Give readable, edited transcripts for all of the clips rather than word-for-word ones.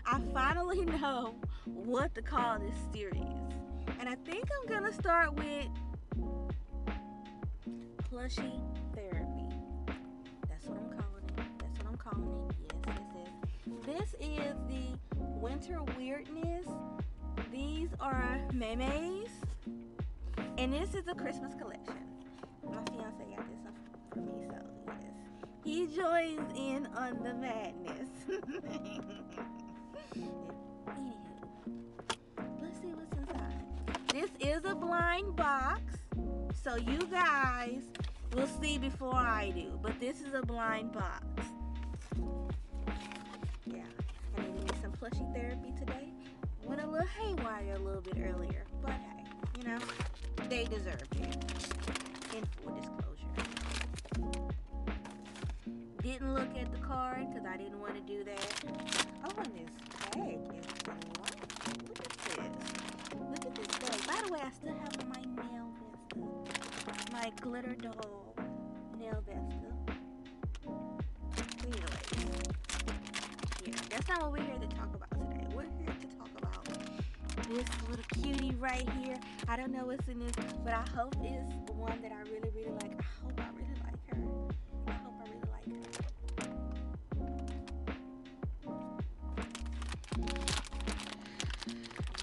I finally know what to call this series. And I think I'm gonna start with plushie therapy. That's what I'm calling it. That's what I'm calling it. Yes, yes, yes. This is the winter weirdness. These are maymeis. And this is a Christmas collection. My fiance got this one for me, so yes. He joins in on the madness. Anywho, let's see what's inside. This is a blind box, so you guys will see before I do. But this is a blind box. Yeah, I needed me some plushie therapy today. Went a little haywire a little bit earlier, but hey, you know, they deserved it. In full disclosure. Didn't look at the card because I didn't want to do that. Oh, and this bag is delightful. Look at this. Look at this bag. By the way, I still have my nail vesta. My glitter doll nail vesta. Anyway, yeah, that's not what we're here to talk about today. We're here to talk about this little cutie right here. I don't know what's in this, but I hope it's one that I really, really like. I hope I really like her. I hope I really like her.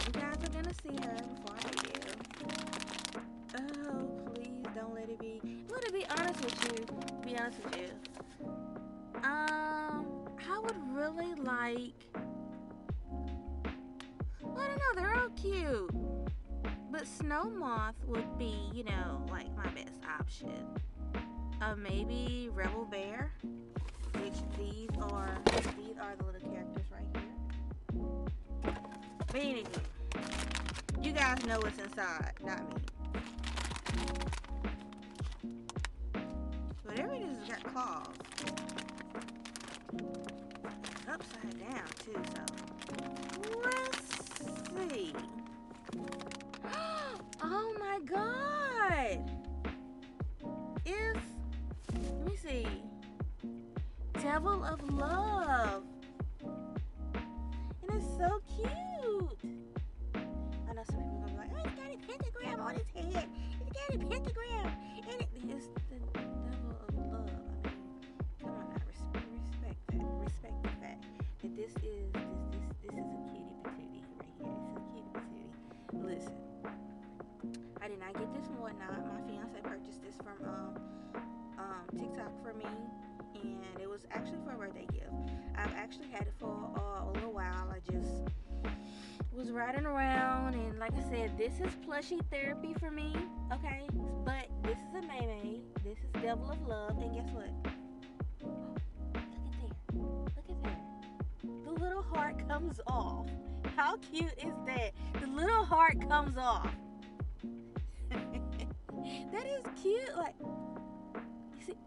You guys are gonna see her before I do. Oh, please don't let it be. I'm gonna be honest with you. Be honest with you. I would really like. I don't know. They're all cute. But snow moth would be, you know, like my best option. Maybe rebel bear, which these are the little characters right here. But anyway, you guys know what's inside, not me. Whatever it is, it's got claws. It's upside down too, so let's see. Oh my god! Let me see. Devil of Love. And it's so cute. I know some people are gonna be like, oh, it's got a pentagram on its head. It's got a pentagram. And it is the Devil of Love. I mean, come on now, respect that. Respect the fact that this is a cutie patootie right here. This is a cutie patootie. Listen. I did not get this from Whatnot. My fiance purchased this from TikTok for me, and it was actually for a birthday gift. I've actually had it for a little while. I just was riding around, and like I said, this is plushie therapy for me, okay? But this is a maymei. This is Devil of Love, and guess what? Look at there. The little heart comes off. How cute is that? The little heart comes off. That is cute. Like, you see?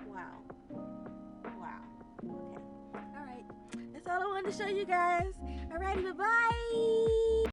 Wow. Wow. Okay. All right. That's all I wanted to show you guys. Alrighty. Bye bye.